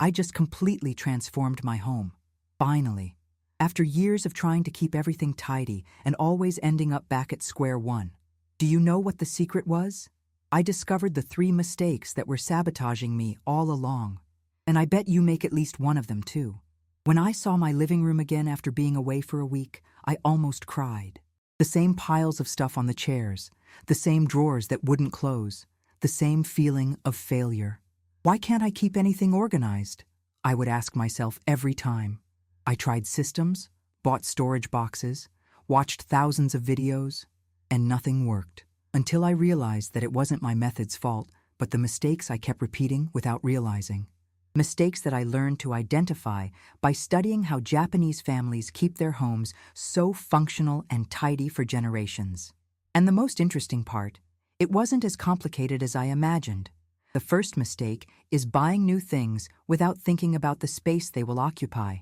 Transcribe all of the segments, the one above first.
I just completely transformed my home. Finally. After years of trying to keep everything tidy and always ending up back at square one. Do you know what the secret was? I discovered the 3 mistakes that were sabotaging me all along. And I bet you make at least one of them too. When I saw my living room again after being away for a week, I almost cried. The same piles of stuff on the chairs, the same drawers that wouldn't close, the same feeling of failure. Why can't I keep anything organized? I would ask myself every time. I tried systems, bought storage boxes, watched thousands of videos, and nothing worked. Until I realized that it wasn't my method's fault, but the mistakes I kept repeating without realizing. Mistakes that I learned to identify by studying how Japanese families keep their homes so functional and tidy for generations. And the most interesting part, it wasn't as complicated as I imagined. The first mistake is buying new things without thinking about the space they will occupy.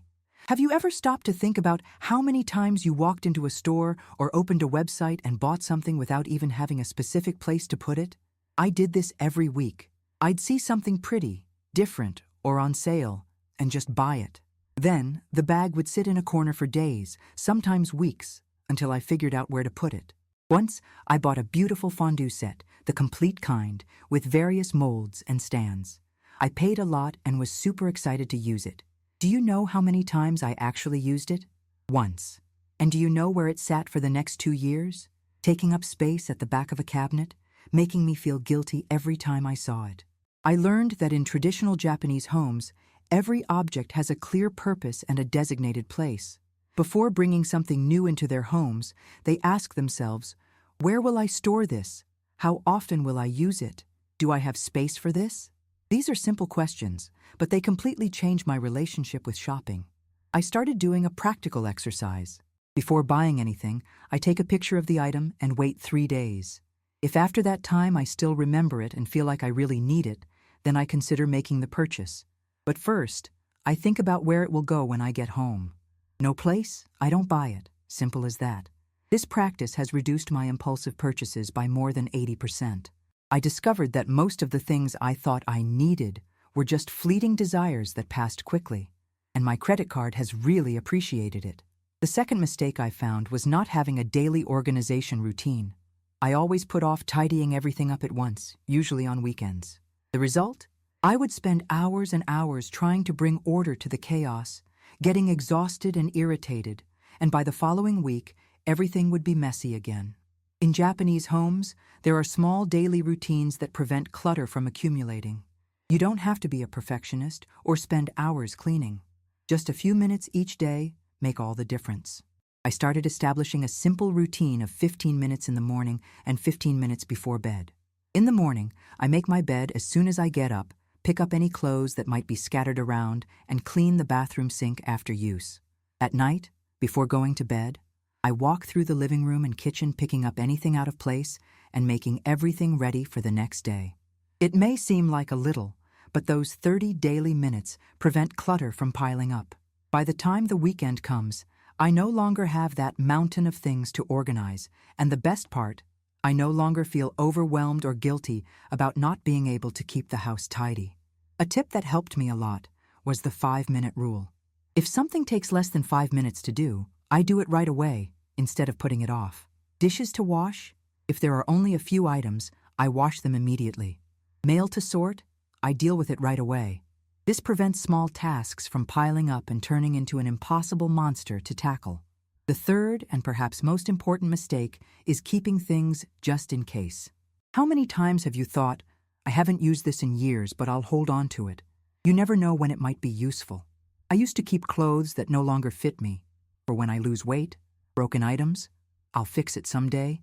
Have you ever stopped to think about how many times you walked into a store or opened a website and bought something without even having a specific place to put it? I did this every week. I'd see something pretty, different, or on sale, and just buy it. Then, the bag would sit in a corner for days, sometimes weeks, until I figured out where to put it. Once, I bought a beautiful fondue set, the complete kind, with various molds and stands. I paid a lot and was super excited to use it. Do you know how many times I actually used it? Once. And do you know where it sat for the next 2 years? Taking up space at the back of a cabinet, making me feel guilty every time I saw it. I learned that in traditional Japanese homes, every object has a clear purpose and a designated place. Before bringing something new into their homes, they ask themselves, where will I store this? How often will I use it? Do I have space for this? These are simple questions, but they completely changed my relationship with shopping. I started doing a practical exercise. Before buying anything, I take a picture of the item and wait 3 days. If after that time I still remember it and feel like I really need it, then I consider making the purchase. But first, I think about where it will go when I get home. No place, I don't buy it. Simple as that. This practice has reduced my impulsive purchases by more than 80%. I discovered that most of the things I thought I needed were just fleeting desires that passed quickly, and my credit card has really appreciated it. The second mistake I found was not having a daily organization routine. I always put off tidying everything up at once, usually on weekends. The result? I would spend hours and hours trying to bring order to the chaos, getting exhausted and irritated, and by the following week, everything would be messy again. In Japanese homes, there are small daily routines that prevent clutter from accumulating. You don't have to be a perfectionist or spend hours cleaning. Just a few minutes each day make all the difference. I started establishing a simple routine of 15 minutes in the morning and 15 minutes before bed. In the morning, I make my bed as soon as I get up, pick up any clothes that might be scattered around, and clean the bathroom sink after use. At night, before going to bed, I walk through the living room and kitchen picking up anything out of place and making everything ready for the next day. It may seem like a little, but those 30 daily minutes prevent clutter from piling up. By the time the weekend comes, I no longer have that mountain of things to organize, and the best part, I no longer feel overwhelmed or guilty about not being able to keep the house tidy. A tip that helped me a lot was the 5-minute rule. If something takes less than 5 minutes to do, I do it right away, instead of putting it off. Dishes to wash? If there are only a few items, I wash them immediately. Mail to sort? I deal with it right away. This prevents small tasks from piling up and turning into an impossible monster to tackle. The third and perhaps most important mistake is keeping things just in case. How many times have you thought, I haven't used this in years, but I'll hold on to it? You never know when it might be useful. I used to keep clothes that no longer fit me. For when I lose weight, broken items, I'll fix it someday,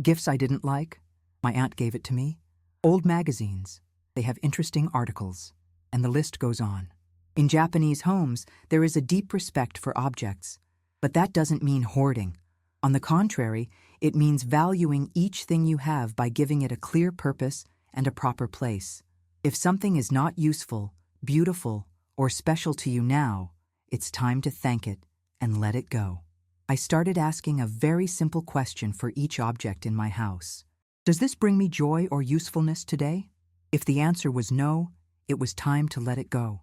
gifts I didn't like, my aunt gave it to me, old magazines, they have interesting articles, and the list goes on. In Japanese homes, there is a deep respect for objects, but that doesn't mean hoarding. On the contrary, it means valuing each thing you have by giving it a clear purpose and a proper place. If something is not useful, beautiful, or special to you now, it's time to thank it and let it go. I started asking a very simple question for each object in my house. Does this bring me joy or usefulness today? If the answer was no, it was time to let it go.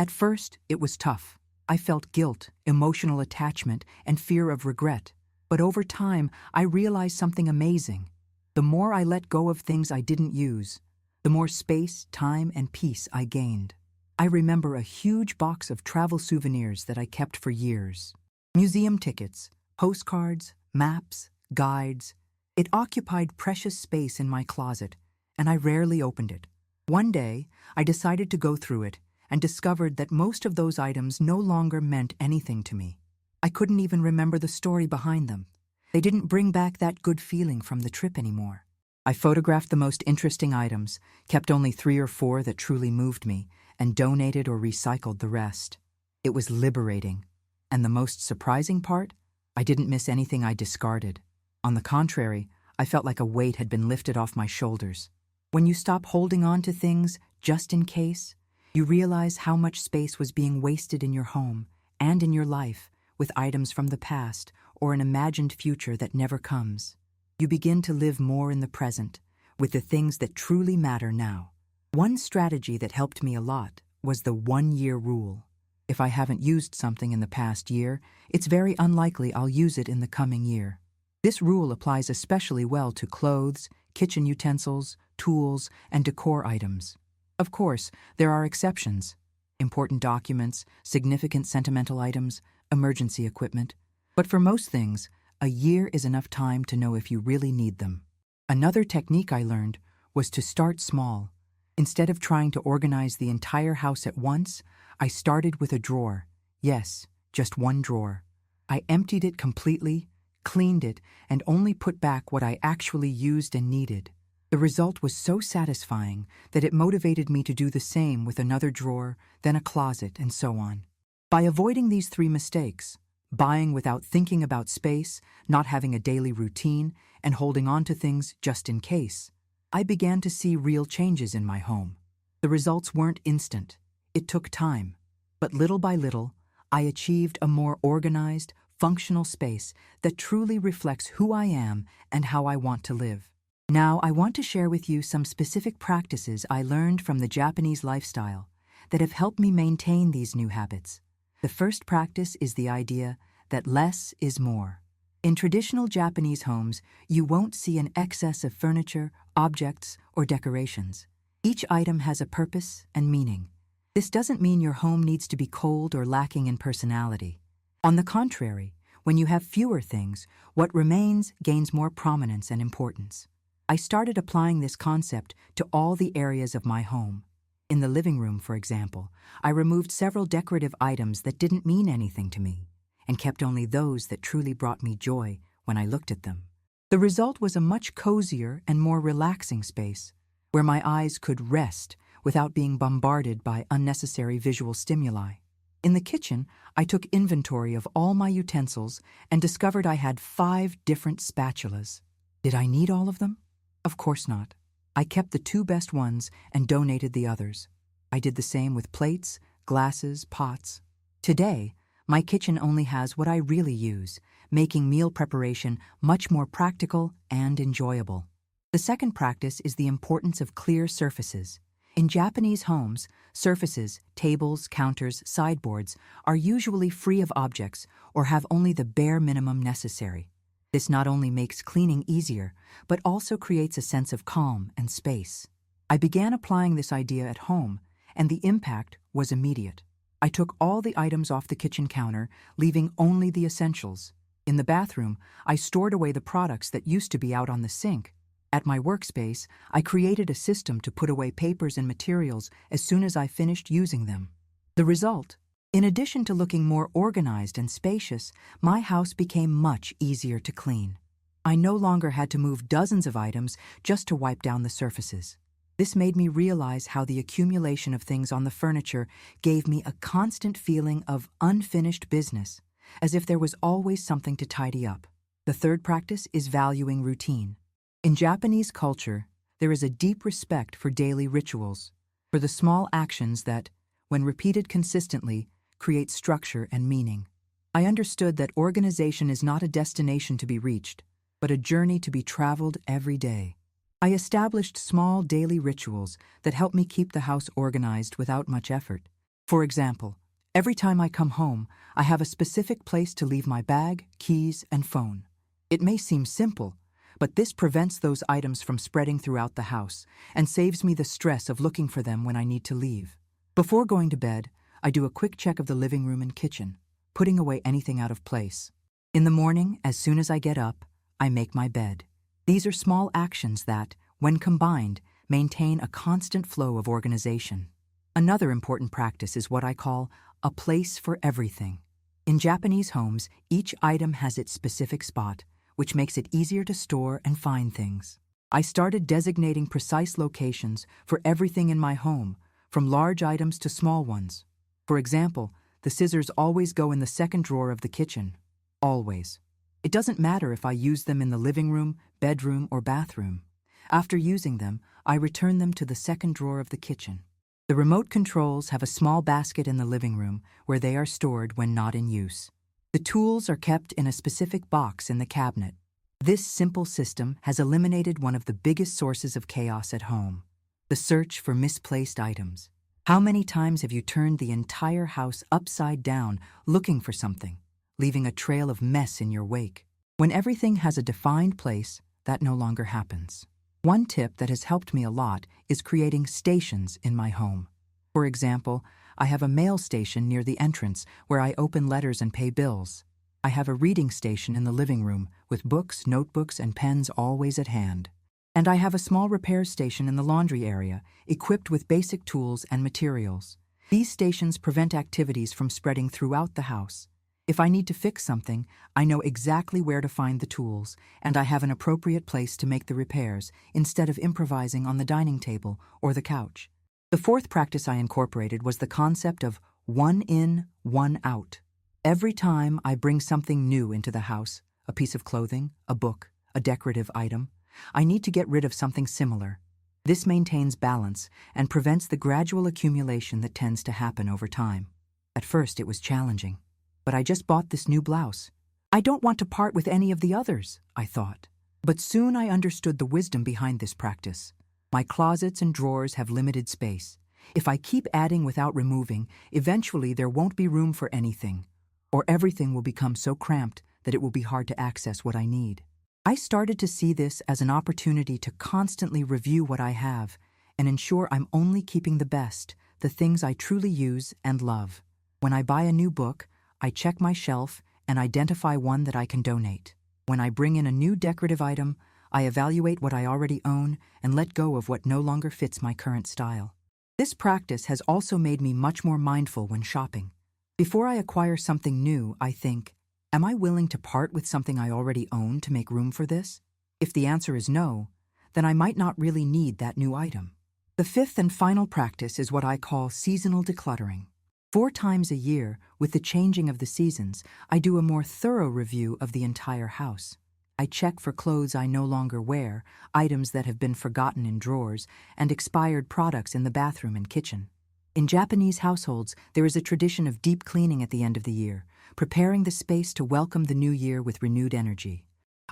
At first, it was tough. I felt guilt, emotional attachment, and fear of regret. But over time, I realized something amazing. The more I let go of things I didn't use, the more space, time, and peace I gained. I remember a huge box of travel souvenirs that I kept for years. Museum tickets, postcards, maps, guides. It occupied precious space in my closet, and I rarely opened it. One day, I decided to go through it and discovered that most of those items no longer meant anything to me. I couldn't even remember the story behind them. They didn't bring back that good feeling from the trip anymore. I photographed the most interesting items, kept only 3 or 4 that truly moved me, and donated or recycled the rest. It was liberating. And the most surprising part? I didn't miss anything I discarded. On the contrary, I felt like a weight had been lifted off my shoulders. When you stop holding on to things just in case, you realize how much space was being wasted in your home and in your life with items from the past or an imagined future that never comes. You begin to live more in the present, with the things that truly matter now. One strategy that helped me a lot was the 1-year rule. If I haven't used something in the past year, it's very unlikely I'll use it in the coming year. This rule applies especially well to clothes, kitchen utensils, tools, and decor items. Of course, there are exceptions. Important documents, significant sentimental items, emergency equipment. But for most things, a year is enough time to know if you really need them. Another technique I learned was to start small. Instead of trying to organize the entire house at once, I started with a drawer. Yes, just one drawer. I emptied it completely, cleaned it, and only put back what I actually used and needed. The result was so satisfying that it motivated me to do the same with another drawer, then a closet, and so on. By avoiding these 3 mistakes, buying without thinking about space, not having a daily routine, and holding on to things just in case, I began to see real changes in my home. The results weren't instant. It took time. But little by little, I achieved a more organized, functional space that truly reflects who I am and how I want to live. Now, I want to share with you some specific practices I learned from the Japanese lifestyle that have helped me maintain these new habits. The first practice is the idea that less is more. In traditional Japanese homes, you won't see an excess of furniture, objects, or decorations. Each item has a purpose and meaning. This doesn't mean your home needs to be cold or lacking in personality. On the contrary, when you have fewer things, what remains gains more prominence and importance. I started applying this concept to all the areas of my home. In the living room, for example, I removed several decorative items that didn't mean anything to me, and kept only those that truly brought me joy when I looked at them. The result was a much cozier and more relaxing space, where my eyes could rest without being bombarded by unnecessary visual stimuli. In the kitchen, I took inventory of all my utensils and discovered I had 5 different spatulas. Did I need all of them? Of course not. I kept the 2 best ones and donated the others. I did the same with plates, glasses, pots. Today, my kitchen only has what I really use, making meal preparation much more practical and enjoyable. The second practice is the importance of clear surfaces. In Japanese homes, surfaces, tables, counters, sideboards, are usually free of objects or have only the bare minimum necessary. This not only makes cleaning easier, but also creates a sense of calm and space. I began applying this idea at home, and the impact was immediate. I took all the items off the kitchen counter, leaving only the essentials. In the bathroom, I stored away the products that used to be out on the sink. At my workspace, I created a system to put away papers and materials as soon as I finished using them. The result? In addition to looking more organized and spacious, my house became much easier to clean. I no longer had to move dozens of items just to wipe down the surfaces. This made me realize how the accumulation of things on the furniture gave me a constant feeling of unfinished business, as if there was always something to tidy up. The third practice is valuing routine. In Japanese culture, there is a deep respect for daily rituals, for the small actions that, when repeated consistently, create structure and meaning. I understood that organization is not a destination to be reached, but a journey to be traveled every day. I established small daily rituals that help me keep the house organized without much effort. For example, every time I come home, I have a specific place to leave my bag, keys, and phone. It may seem simple, but this prevents those items from spreading throughout the house and saves me the stress of looking for them when I need to leave. Before going to bed, I do a quick check of the living room and kitchen, putting away anything out of place. In the morning, as soon as I get up, I make my bed. These are small actions that, when combined, maintain a constant flow of organization. Another important practice is what I call a place for everything. In Japanese homes, each item has its specific spot, which makes it easier to store and find things. I started designating precise locations for everything in my home, from large items to small ones. For example, the scissors always go in the second drawer of the kitchen. Always. It doesn't matter if I use them in the living room, bedroom, or bathroom. After using them, I return them to the second drawer of the kitchen. The remote controls have a small basket in the living room where they are stored when not in use. The tools are kept in a specific box in the cabinet. This simple system has eliminated one of the biggest sources of chaos at home: the search for misplaced items. How many times have you turned the entire house upside down looking for something, leaving a trail of mess in your wake? When everything has a defined place, that no longer happens. One tip that has helped me a lot is creating stations in my home. For example, I have a mail station near the entrance where I open letters and pay bills. I have a reading station in the living room with books, notebooks, and pens always at hand. And I have a small repair station in the laundry area, equipped with basic tools and materials. These stations prevent activities from spreading throughout the house. If I need to fix something, I know exactly where to find the tools, and I have an appropriate place to make the repairs instead of improvising on the dining table or the couch. The fourth practice I incorporated was the concept of one in, one out. Every time I bring something new into the house, a piece of clothing, a book, a decorative item, I need to get rid of something similar. This maintains balance and prevents the gradual accumulation that tends to happen over time. At first, it was challenging. But I just bought this new blouse. I don't want to part with any of the others, I thought. But soon I understood the wisdom behind this practice. My closets and drawers have limited space. If I keep adding without removing, eventually there won't be room for anything, or everything will become so cramped that it will be hard to access what I need. I started to see this as an opportunity to constantly review what I have and ensure I'm only keeping the best, the things I truly use and love. When I buy a new book, I check my shelf and identify one that I can donate. When I bring in a new decorative item, I evaluate what I already own and let go of what no longer fits my current style. This practice has also made me much more mindful when shopping. Before I acquire something new, I think, am I willing to part with something I already own to make room for this? If the answer is no, then I might not really need that new item. The fifth and final practice is what I call seasonal decluttering. 4 times a year, with the changing of the seasons, I do a more thorough review of the entire house. I check for clothes I no longer wear, items that have been forgotten in drawers, and expired products in the bathroom and kitchen. In Japanese households, there is a tradition of deep cleaning at the end of the year, preparing the space to welcome the new year with renewed energy.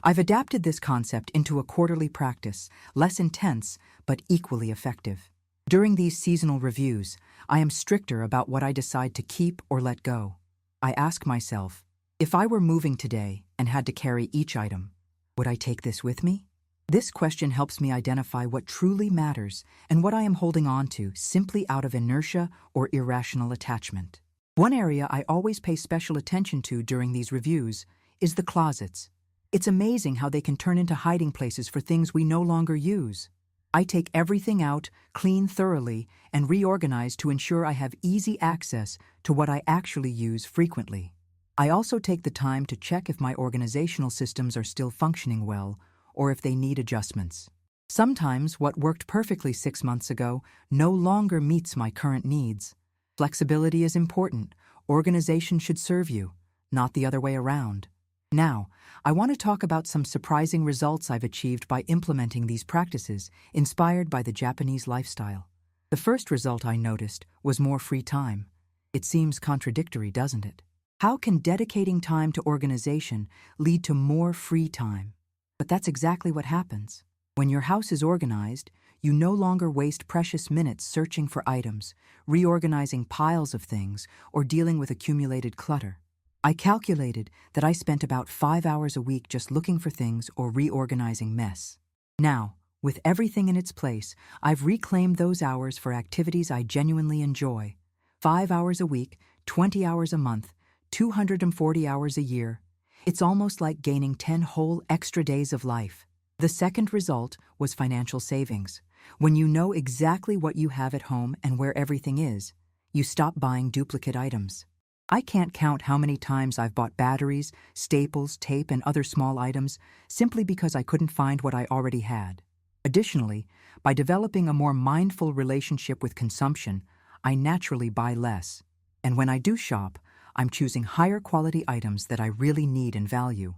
I've adapted this concept into a quarterly practice, less intense, but equally effective. During these seasonal reviews, I am stricter about what I decide to keep or let go. I ask myself, if I were moving today and had to carry each item, would I take this with me? This question helps me identify what truly matters and what I am holding on to simply out of inertia or irrational attachment. One area I always pay special attention to during these reviews is the closets. It's amazing how they can turn into hiding places for things we no longer use. I take everything out, clean thoroughly, and reorganize to ensure I have easy access to what I actually use frequently. I also take the time to check if my organizational systems are still functioning well or if they need adjustments. Sometimes what worked perfectly 6 months ago no longer meets my current needs. Flexibility is important. Organization should serve you, not the other way around. Now, I want to talk about some surprising results I've achieved by implementing these practices inspired by the Japanese lifestyle. The first result I noticed was more free time. It seems contradictory, doesn't it? How can dedicating time to organization lead to more free time? But that's exactly what happens. When your house is organized, you no longer waste precious minutes searching for items, reorganizing piles of things, or dealing with accumulated clutter. I calculated that I spent about 5 hours a week just looking for things or reorganizing mess. Now, with everything in its place, I've reclaimed those hours for activities I genuinely enjoy. 5 hours a week, 20 hours a month, 240 hours a year. It's almost like gaining 10 whole extra days of life. The second result was financial savings. When you know exactly what you have at home and where everything is, you stop buying duplicate items. I can't count how many times I've bought batteries, staples, tape, and other small items simply because I couldn't find what I already had. Additionally, by developing a more mindful relationship with consumption, I naturally buy less. And when I do shop, I'm choosing higher quality items that I really need and value,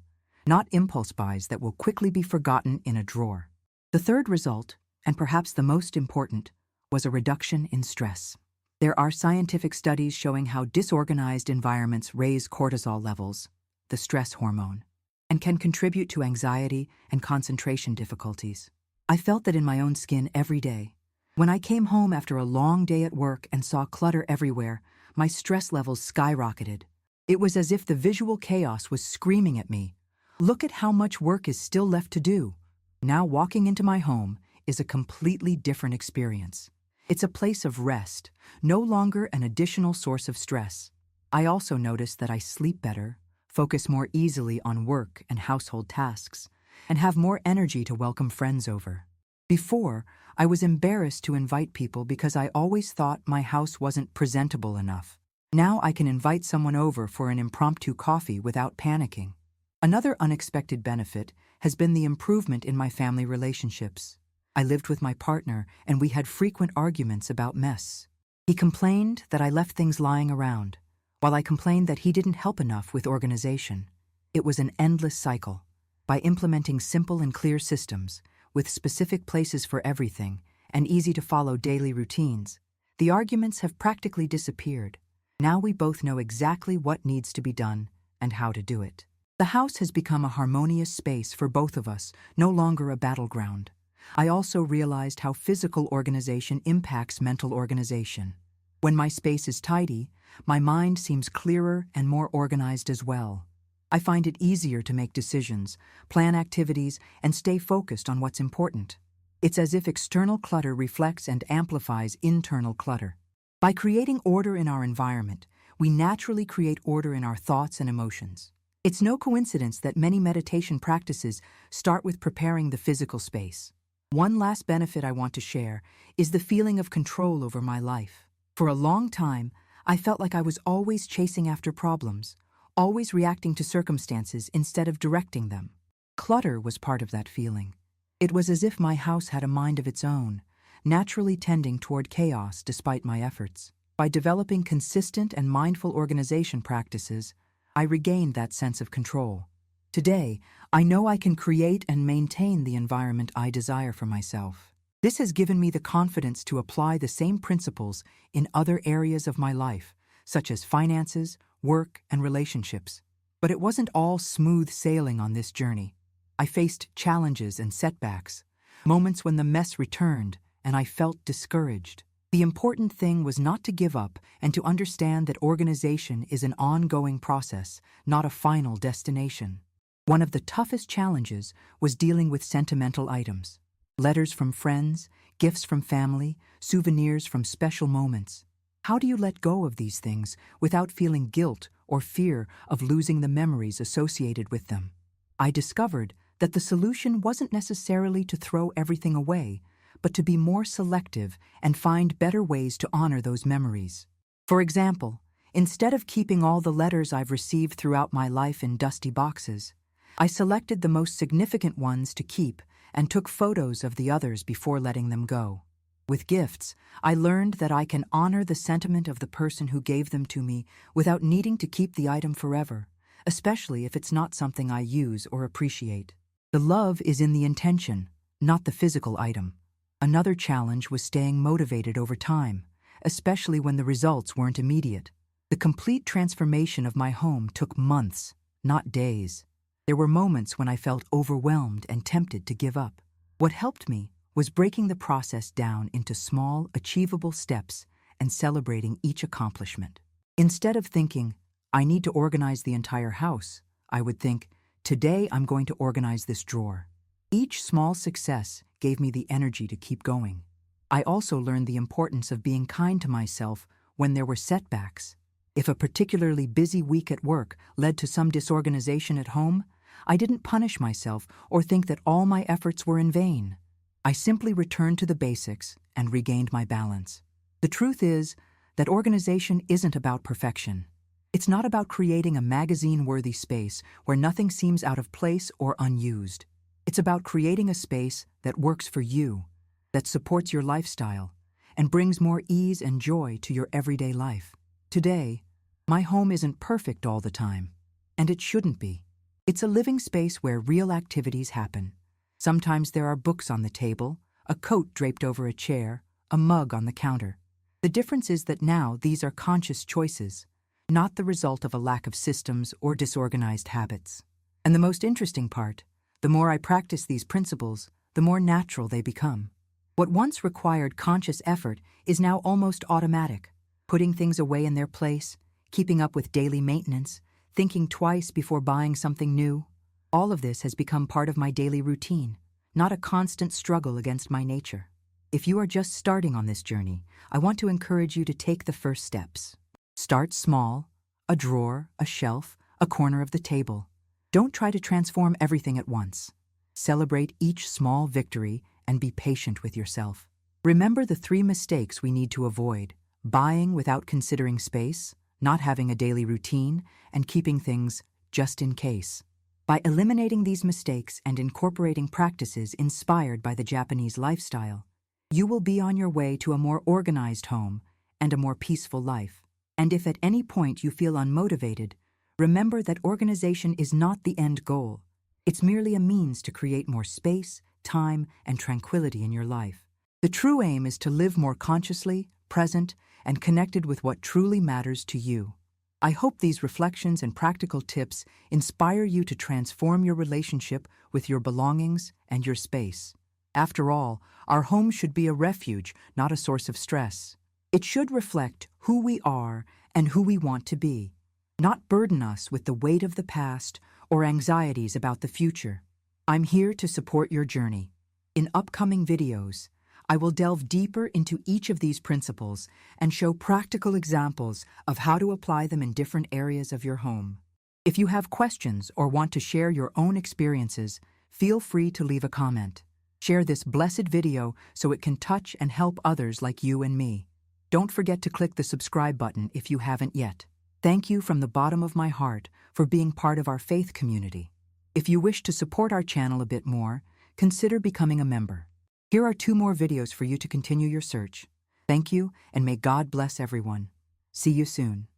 not impulse buys that will quickly be forgotten in a drawer. The third result, and perhaps the most important, was a reduction in stress. There are scientific studies showing how disorganized environments raise cortisol levels, the stress hormone, and can contribute to anxiety and concentration difficulties. I felt that in my own skin every day. When I came home after a long day at work and saw clutter everywhere, my stress levels skyrocketed. It was as if the visual chaos was screaming at me, "Look at how much work is still left to do." Now walking into my home is a completely different experience. It's a place of rest, no longer an additional source of stress. I also notice that I sleep better, focus more easily on work and household tasks, and have more energy to welcome friends over. Before, I was embarrassed to invite people because I always thought my house wasn't presentable enough. Now I can invite someone over for an impromptu coffee without panicking. Another unexpected benefit has been the improvement in my family relationships. I lived with my partner, and we had frequent arguments about mess. He complained that I left things lying around, while I complained that he didn't help enough with organization. It was an endless cycle. By implementing simple and clear systems, with specific places for everything, and easy-to-follow daily routines, the arguments have practically disappeared. Now we both know exactly what needs to be done and how to do it. The house has become a harmonious space for both of us, no longer a battleground. I also realized how physical organization impacts mental organization. When my space is tidy, my mind seems clearer and more organized as well. I find it easier to make decisions, plan activities, and stay focused on what's important. It's as if external clutter reflects and amplifies internal clutter. By creating order in our environment, we naturally create order in our thoughts and emotions. It's no coincidence that many meditation practices start with preparing the physical space. One last benefit I want to share is the feeling of control over my life. For a long time, I felt like I was always chasing after problems, always reacting to circumstances instead of directing them. Clutter was part of that feeling. It was as if my house had a mind of its own, naturally tending toward chaos despite my efforts. By developing consistent and mindful organization practices, I regained that sense of control. Today, I know I can create and maintain the environment I desire for myself. This has given me the confidence to apply the same principles in other areas of my life, such as finances, work, and relationships. But it wasn't all smooth sailing on this journey. I faced challenges and setbacks, moments when the mess returned and I felt discouraged. The important thing was not to give up and to understand that organization is an ongoing process, not a final destination. One of the toughest challenges was dealing with sentimental items. Letters from friends, gifts from family, souvenirs from special moments. How do you let go of these things without feeling guilt or fear of losing the memories associated with them? I discovered that the solution wasn't necessarily to throw everything away, but to be more selective and find better ways to honor those memories. For example, instead of keeping all the letters I've received throughout my life in dusty boxes, I selected the most significant ones to keep and took photos of the others before letting them go. With gifts, I learned that I can honor the sentiment of the person who gave them to me without needing to keep the item forever, especially if it's not something I use or appreciate. The love is in the intention, not the physical item. Another challenge was staying motivated over time, especially when the results weren't immediate. The complete transformation of my home took months, not days. There were moments when I felt overwhelmed and tempted to give up. What helped me was breaking the process down into small, achievable steps and celebrating each accomplishment. Instead of thinking, I need to organize the entire house, I would think, today I'm going to organize this drawer. Each small success gave me the energy to keep going. I also learned the importance of being kind to myself when there were setbacks. If a particularly busy week at work led to some disorganization at home, I didn't punish myself or think that all my efforts were in vain. I simply returned to the basics and regained my balance. The truth is that organization isn't about perfection. It's not about creating a magazine-worthy space where nothing seems out of place or unused. It's about creating a space that works for you, that supports your lifestyle, and brings more ease and joy to your everyday life. Today, my home isn't perfect all the time, and it shouldn't be. It's a living space where real activities happen. Sometimes there are books on the table, a coat draped over a chair, a mug on the counter. The difference is that now these are conscious choices, not the result of a lack of systems or disorganized habits. And the most interesting part, the more I practice these principles, the more natural they become. What once required conscious effort is now almost automatic. Putting things away in their place, keeping up with daily maintenance, thinking twice before buying something new. All of this has become part of my daily routine, not a constant struggle against my nature. If you are just starting on this journey, I want to encourage you to take the first steps. Start small, a drawer, a shelf, a corner of the table. Don't try to transform everything at once. Celebrate each small victory and be patient with yourself. Remember the 3 mistakes we need to avoid: buying without considering space, not having a daily routine, and keeping things just in case. By eliminating these mistakes and incorporating practices inspired by the Japanese lifestyle, you will be on your way to a more organized home and a more peaceful life. And if at any point you feel unmotivated, remember that organization is not the end goal. It's merely a means to create more space, time, and tranquility in your life. The true aim is to live more consciously, present, and connected with what truly matters to you. I hope these reflections and practical tips inspire you to transform your relationship with your belongings and your space. After all, our home should be a refuge, not a source of stress. It should reflect who we are and who we want to be, not burden us with the weight of the past or anxieties about the future. I'm here to support your journey. In upcoming videos, I will delve deeper into each of these principles and show practical examples of how to apply them in different areas of your home. If you have questions or want to share your own experiences, feel free to leave a comment. Share this blessed video so it can touch and help others like you and me. Don't forget to click the subscribe button if you haven't yet. Thank you from the bottom of my heart for being part of our faith community. If you wish to support our channel a bit more, consider becoming a member. Here are 2 more videos for you to continue your search. Thank you, and may God bless everyone. See you soon.